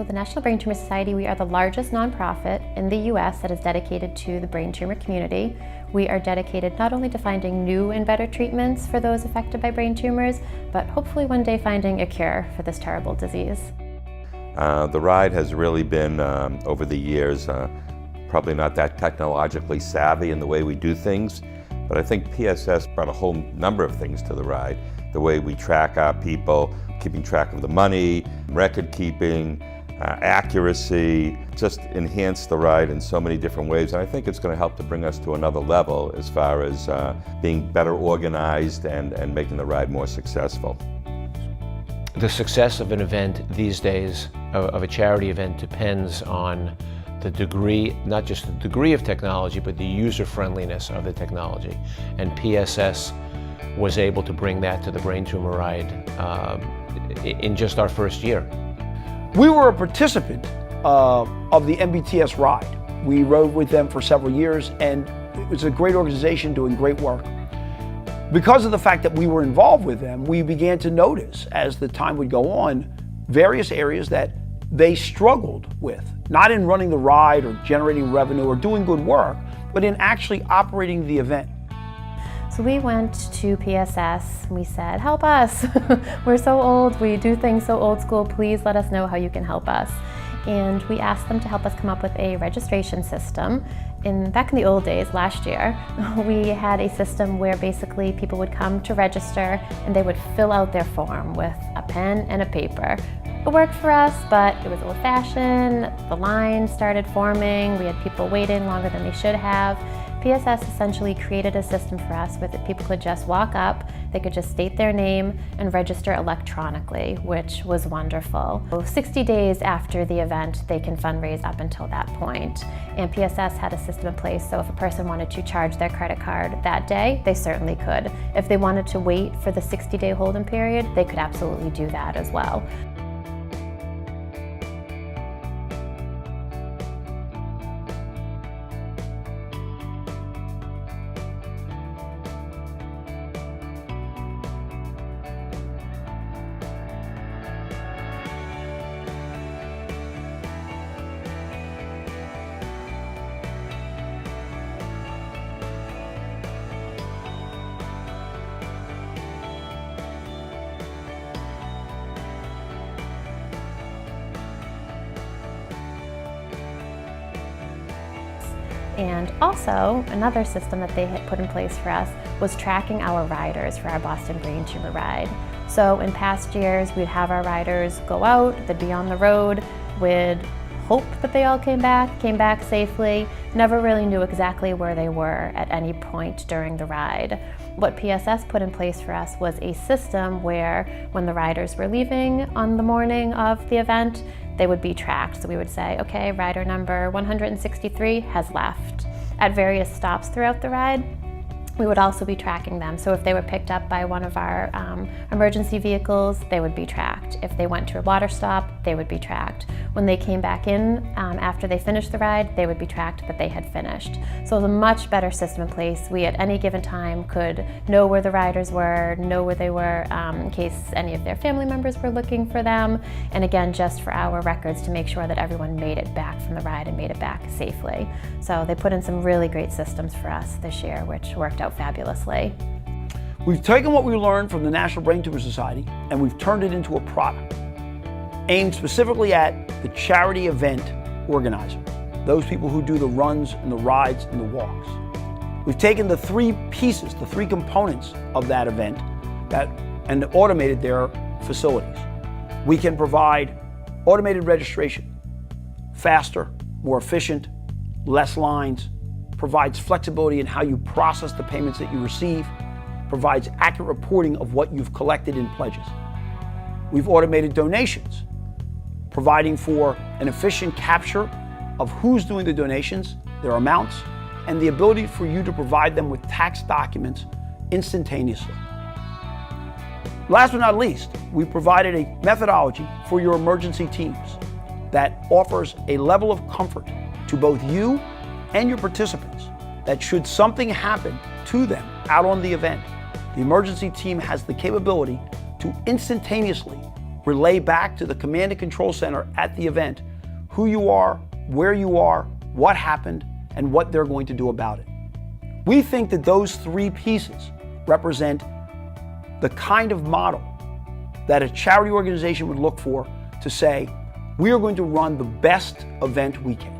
The National Brain Tumor Society, we are the largest nonprofit in the US that is dedicated to the brain tumor community. We are dedicated not only to finding new and better treatments for those affected by brain tumors, but hopefully one day finding a cure for this terrible disease. The ride has really been, over the years, probably not that technologically savvy in the way we do things, but I think PSS brought a whole number of things to the ride. The way we track our people, keeping track of the money, record keeping, accuracy, just enhanced the ride in so many different ways. And I think it's going to help to bring us to another level as far as being better organized and making the ride more successful. The success of an event these days, of a charity event, depends on the degree, not just the degree of technology, but the user-friendliness of the technology. And PSS was able to bring that to the Brain Tumor Ride in just our first year. We were a participant of the NBTS ride. We rode with them for several years, and it was a great organization doing great work. Because of the fact that we were involved with them, we began to notice, as the time would go on, various areas that they struggled with, not in running the ride or generating revenue or doing good work, but in actually operating the event. So we went to PSS and we said, help us. We're so old, we do things so old school, please let us know how you can help us. And we asked them to help us come up with a registration system. Back in the old days, last year, we had a system where basically people would come to register and they would fill out their form with a pen and a paper. It worked for us, but it was old-fashioned. The line started forming. We had people waiting longer than they should have. PSS essentially created a system for us where people could just walk up, they could just state their name and register electronically, which was wonderful. So 60 days after the event, they can fundraise up until that point. And PSS had a system in place, so if a person wanted to charge their credit card that day, they certainly could. If they wanted to wait for the 60-day hold-in period, they could absolutely do that as well. And also, another system that they had put in place for us was tracking our riders for our Boston Brain Tumor Ride. So in past years, we'd have our riders go out, they'd be on the road, we'd hope that they all came back safely, never really knew exactly where they were at any point during the ride. What PSS put in place for us was a system where when the riders were leaving on the morning of the event, they would be tracked. So we would say, okay, rider number 163 has left. At various stops throughout the ride, we would also be tracking them. So if they were picked up by one of our emergency vehicles, they would be tracked. If they went to a water stop, they would be tracked. When they came back in after they finished the ride, they would be tracked that they had finished. So it was a much better system in place. We at any given time could know where the riders were, know where they were in case any of their family members were looking for them. And again, just for our records to make sure that everyone made it back from the ride and made it back safely. So they put in some really great systems for us this year, which worked out fabulously. We've taken what we learned from the National Brain Tumor Society and we've turned it into a product aimed specifically at the charity event organizer, those people who do the runs and the rides and the walks. We've taken the three pieces, the three components of that event and automated their facilities. We can provide automated registration, faster, more efficient, less lines, provides flexibility in how you process the payments that you receive, provides accurate reporting of what you've collected in pledges. We've automated donations, providing for an efficient capture of who's doing the donations, their amounts, and the ability for you to provide them with tax documents instantaneously. Last but not least, we provided a methodology for your emergency teams that offers a level of comfort to both you and your participants that should something happen to them out on the event, the emergency team has the capability to instantaneously relay back to the command and control center at the event who you are, where you are, what happened, and what they're going to do about it. We think that those three pieces represent the kind of model that a charity organization would look for to say, we are going to run the best event we can.